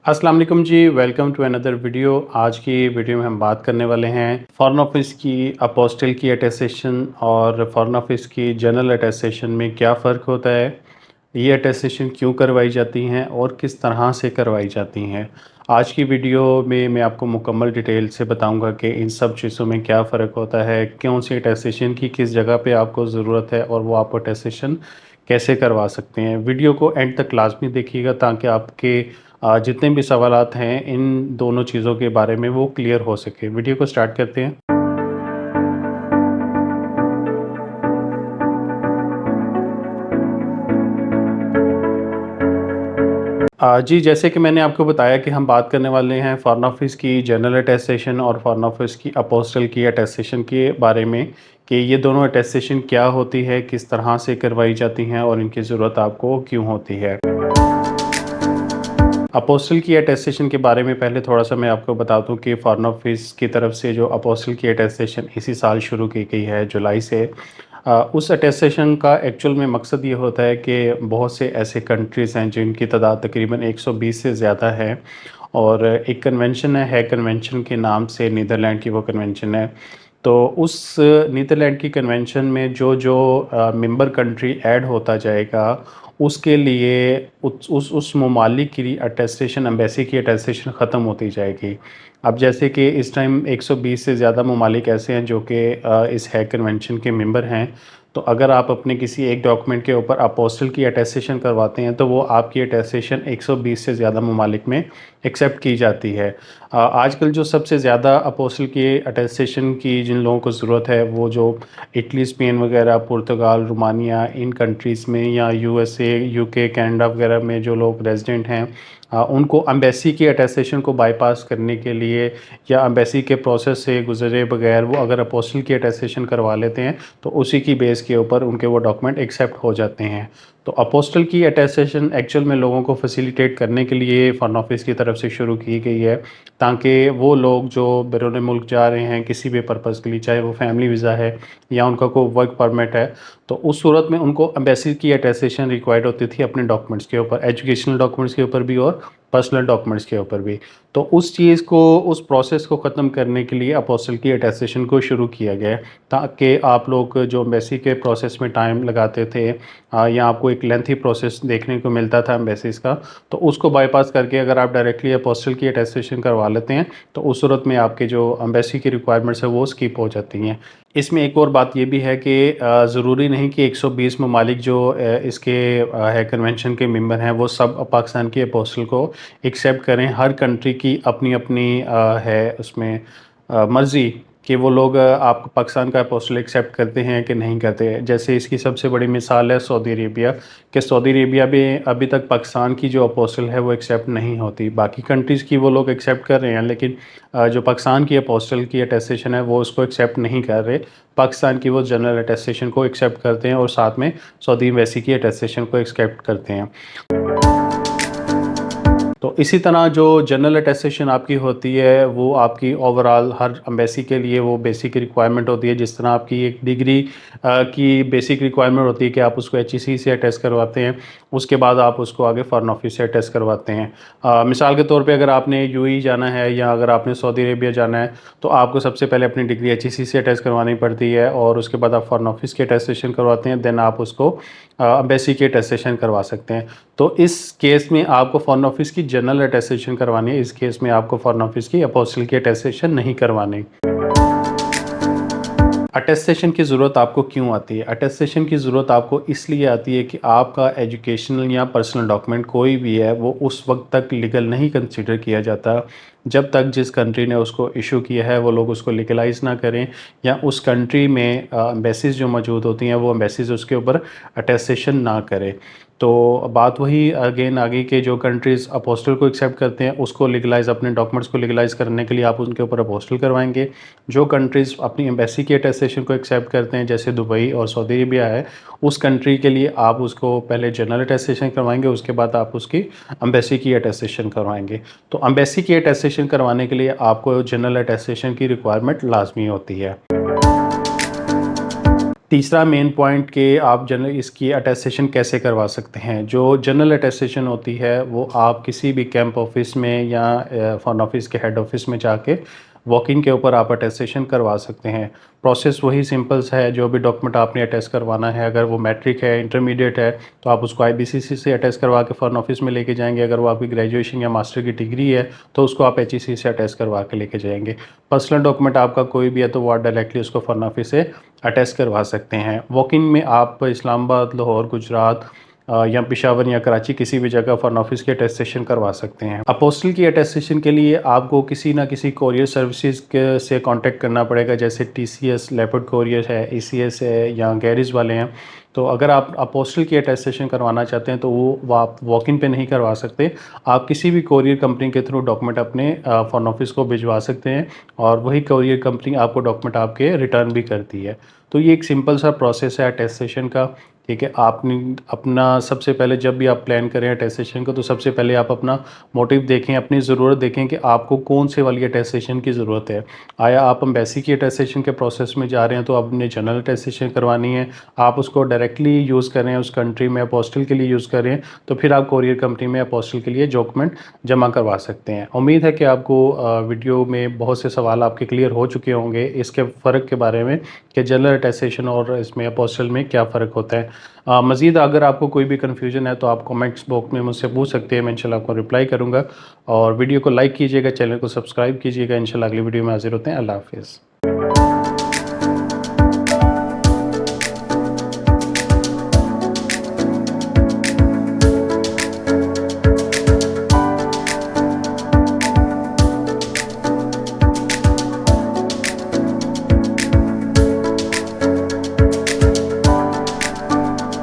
अस्सलाम वालेकुम जी, welcome to another video. आज की वीडियो में हम बात करने वाले हैं फॉरेन ऑफिस की अपोस्टिल की अटेस्टेशन और फॉरेन ऑफिस की जनरल अटेस्टेशन में क्या फ़र्क होता है, ये अटेस्टेशन क्यों करवाई जाती हैं और किस तरह से करवाई जाती हैं। आज की वीडियो में मैं आपको मुकम्मल डिटेल से बताऊंगा कि इन सब चीज़ों में क्या फ़र्क होता है, कौन सी अटेस्टेशन की किस जगह पे आपको ज़रूरत है और वो आप अटेस्टेशन कैसे करवा सकते हैं। वीडियो को एंड तक लाजमी देखिएगा ताकि आपके जितने भी सवालात हैं इन दोनों चीज़ों के बारे में वो क्लियर हो सके। वीडियो को स्टार्ट करते हैं। जी, जैसे कि मैंने आपको बताया कि हम बात करने वाले हैं फॉरेन ऑफिस की जनरल अटेस्टेशन और फॉरेन ऑफिस की अपोस्टल की अटेस्टेशन के बारे में कि ये दोनों अटेस्टेशन क्या होती है, किस तरह से करवाई जाती हैं और इनकी ज़रूरत आपको क्यों होती है। अपोस्टल की अटेस्टेशन के बारे में पहले थोड़ा-सा मैं आपको बता दूँ कि फॉरेन ऑफिस की तरफ से जो अपोस्टल की अटेस्टेशन इसी साल शुरू की गई है जुलाई से। उस अटेस्टेशन का एक्चुअल में मकसद ये होता है कि बहुत से ऐसे कंट्रीज़ हैं जिनकी तादाद तकरीबन 120 से ज़्यादा है और एक कन्वेंशन है हैग कन्वेंशन के नाम से नीदरलैंड की वो कन्वेंशन है। तो उस नीदरलैंड की कन्वेंशन में जो मेंबर कंट्री ऐड होता जाएगा उसके लिए उस ममालिक की अटेस्टेशन एम्बेसी की अटेस्टेशन ख़त्म होती जाएगी। अब जैसे कि इस टाइम 120 से ज़्यादा ममालिक ऐसे हैं जो कि इस हैग कन्वेंशन के मेंबर हैं। तो अगर आप अपने किसी एक डॉक्यूमेंट के ऊपर अपोस्टल की अटेस्टेशन करवाते हैं तो वो आपकी अटेस्टेशन 120 से ज़्यादा ममालिक में एक्सेप्ट की जाती है। आजकल जो सबसे ज़्यादा अपोस्टल की अटेस्टेशन की जिन लोगों को ज़रूरत है वो जो इटली, स्पेन वगैरह, पुर्तगाल, रोमानिया इन कंट्रीज़ में या यूएसए, यूके, कनाडा वगैरह में जो लोग रेज़िडेंट हैं उनको एम्बेसी की अटेस्टेशन को बाईपास करने के लिए या एम्बेसी के प्रोसेस से गुज़रे बगैर वो अगर अपोस्टल की अटेस्टेशन करवा लेते हैं तो उसी की बेस के ऊपर उनके वो डॉक्यूमेंट एक्सेप्ट हो जाते हैं। तो अपोस्टल की अटेस्टेशन एक्चुअल में लोगों को फैसिलिटेट करने के लिए फॉरेन ऑफिस की तरफ से शुरू की गई है ताकि वो लोग जो बैरून मुल्क जा रहे हैं किसी भी पर्पज़ के लिए, चाहे वो फैमिली वीज़ा है या उनका कोई वर्क परमिट है, तो उस सूरत में उनको एम्बेसी की अटेस्टेशन रिक्वायर्ड होती थी अपने डॉक्यूमेंट्स के ऊपर, एजुकेशनल डॉक्यूमेंट्स के ऊपर भी और पर्सनल डॉक्यूमेंट्स के ऊपर भी। तो उस चीज़ को, उस प्रोसेस को ख़त्म करने के लिए अपोस्टल की अटेस्टेशन को शुरू किया गया है ताकि आप लोग जो एम्बेसी के प्रोसेस में टाइम लगाते थे या आपको एक लेंथी प्रोसेस देखने को मिलता था एम्बेसीज़ का, तो उसको बाईपास करके अगर आप डायरेक्टली अपोस्टल की अटेस्टेशन करवा लेते हैं तो उस सूरत में आपके जो एम्बेसी की रिक्वायरमेंट्स है वो स्किप हो जाती हैं। इसमें एक और बात ये भी है कि ज़रूरी नहीं कि 120 ममालिक जो इसके है कन्वेंशन के मेंबर हैं वो सब पाकिस्तान की अपोस्टल को एक्सेप्ट करें। हर कंट्री की अपनी-अपनी है उसमें मर्ज़ी कि वो लोग आप पाकिस्तान का अपोस्टल एक्सेप्ट करते हैं कि नहीं करते। जैसे इसकी सबसे बड़ी मिसाल है सऊदी अरेबिया, कि सऊदी अरेबिया में अभी तक पाकिस्तान की जो अपोस्टल है वो एक्सेप्ट नहीं होती। बाकी कंट्रीज़ की वो लोग एक्सेप्ट कर रहे हैं लेकिन जो पाकिस्तान की अपोस्टल की अटेस्टेशन है वो उसको एक्सेप्ट नहीं कर रहे। पाकिस्तान की वो जनरल अटेस्टेशन को एक्सेप्ट करते हैं और साथ में सऊदी एम्बेसी की अटेस्टेशन को एक्सेप्ट करते हैं। तो इसी तरह जो जनरल अटेस्टेशन आपकी होती है वो आपकी ओवरऑल हर एम्बेसी के लिए वो बेसिक रिक्वायरमेंट होती है। जिस तरह आपकी एक डिग्री की बेसिक रिक्वायरमेंट होती है कि आप उसको एचईसी से अटेस्ट करवाते हैं, उसके बाद आप उसको आगे फॉरेन ऑफिस से अटेस्ट करवाते हैं। मिसाल के तौर पे अगर आपने यूएई जाना है या अगर आपने सऊदी अरेबिया जाना है तो आपको सबसे पहले अपनी डिग्री एचईसी से अटेस्ट करवानी पड़ती है और उसके बाद आप फॉरेन ऑफिस की अटेस्टेशन करवाते हैं, देन आप उसको एम्बेसी की अटेस्टेशन करवा सकते हैं। तो इस केस में आपको फॉरेन ऑफिस की जनरल अटेस्टेशन करवानी है, इस केस में आपको फॉरेन ऑफिस की अपोस्टल की अटेस्टेशन नहीं करवानी। अटेस्टेशन की ज़रूरत आपको क्यों आती है? अटेस्टेशन की ज़रूरत आपको इसलिए आती है कि आपका एजुकेशनल या पर्सनल डॉक्यूमेंट कोई भी है वो उस वक्त तक लीगल नहीं कंसीडर किया जाता जब तक जिस कंट्री ने उसको इशू किया है वो लोग उसको लीगलाइज़ ना करें या उस कंट्री में एम्बेसीज़ जो मौजूद होती हैं वो एम्बेसीज़ उसके ऊपर अटेस्टेशन ना करें। तो बात वही अगेन आगे के जो कंट्रीज़ अपोस्टल को एक्सेप्ट करते हैं उसको लीगलाइज़, अपने डॉक्यूमेंट्स को लीगलाइज़ करने के लिए आप उनके ऊपर अपोस्टल करवाएंगे। जो कंट्रीज़ अपनी एम्बेसी की अटेस्टेशन को एक्सेप्ट करते हैं जैसे दुबई और सऊदी अरेबिया है, उस कंट्री के लिए आप उसको पहले जनरल अटेस्टेशन करवाएंगे, उसके बाद आप उसकी एम्बेसी की अटेस्टेशन करवाएंगे। तो एम्बेसी की अटेस्टेशन करवाने के लिए आपको जनरल अटेस्टेशन की रिक्वायरमेंट लाजमी होती है। तीसरा मेन पॉइंट कि आप जनरल इसकी अटेस्टेशन कैसे करवा सकते हैं। जो जनरल अटेस्टेशन होती है वो आप किसी भी कैंप ऑफिस में या फॉरेन ऑफिस के हेड ऑफिस में जाके वॉक इन के ऊपर आप अटेस्टेशन करवा सकते हैं। प्रोसेस वही सिंपल सा है, जो भी डॉक्यूमेंट आपने अटेस्ट करवाना है, अगर वो मैट्रिक है, इंटरमीडिएट है, तो आप उसको आईबीसीसी से अटेस्ट करवा के फॉरेन ऑफिस में लेके जाएंगे। अगर वो आपकी ग्रेजुएशन या मास्टर की डिग्री है तो उसको आप एचईसी से अटेस्ट करवा के लेके जाएंगे। पर्सनल डॉक्यूमेंट आपका कोई भी है तो वो आप डायरेक्टली उसको फॉरेन ऑफिस से अटेस्ट करवा सकते हैं। वॉक इन में आप इस्लामाबाद, लाहौर, गुजरात या पेशावर या कराची किसी भी जगह फॉरेन ऑफिस की अटेस्टेशन करवा सकते हैं। अपोस्टल की अटेस्टेशन के लिए आपको किसी ना किसी कोरियर सर्विसेज के से कांटेक्ट करना पड़ेगा, जैसे टीसीएस, लेपर्ड कोरियर है, एसीएस है या गैरिज वाले हैं। तो अगर आप अपोस्टल की अटेस्टेशन करवाना चाहते हैं तो वो आप वॉक इन पे नहीं करवा सकते। आप किसी भी कोरियर कंपनी के थ्रू डॉक्यूमेंट अपने फॉरेन ऑफिस को भिजवा सकते हैं और वही कोरियर कंपनी आपको डॉक्यूमेंट आपके रिटर्न भी करती है। तो ये एक सिंपल सा प्रोसेस है अटेस्टेशन का। ठीक है, आपने अपना सबसे पहले जब भी आप प्लान करें अटेस्टेशन को, तो सबसे पहले आप अपना मोटिव देखें, अपनी ज़रूरत देखें कि आपको कौन से वाली अटेस्टेशन की ज़रूरत है। आया आप एम्बेसी की अटेस्टेशन के प्रोसेस में जा रहे हैं तो आपने जनरल अटेस्टेशन करवानी है, आप उसको डायरेक्टली यूज़ कर रहे हैं उस कंट्री में, अपोस्टल के लिए यूज़ कर रहे हैं, तो फिर आप कोरियर कंपनी में अपोस्टल के लिए डॉक्यूमेंट जमा करवा सकते हैं। उम्मीद है कि आपको वीडियो में बहुत से सवाल आपके क्लियर हो चुके होंगे इसके फ़र्क के बारे में कि जनरल अटेस्टेशन और इसमें अपोस्टल में क्या फ़र्क होता है। मज़ीद अगर आपको कोई भी कन्फ्यूजन है तो आप कमेंट्स बॉक्स में मुझसे पूछ सकते हैं, मैं इंशाल्लाह आपको रिप्लाई करूँगा। और वीडियो को लाइक कीजिएगा, चैनल को सब्सक्राइब कीजिएगा। इंशाल्लाह अगली वीडियो में हाज़िर होते हैं। अल्लाह हाफ़िज़।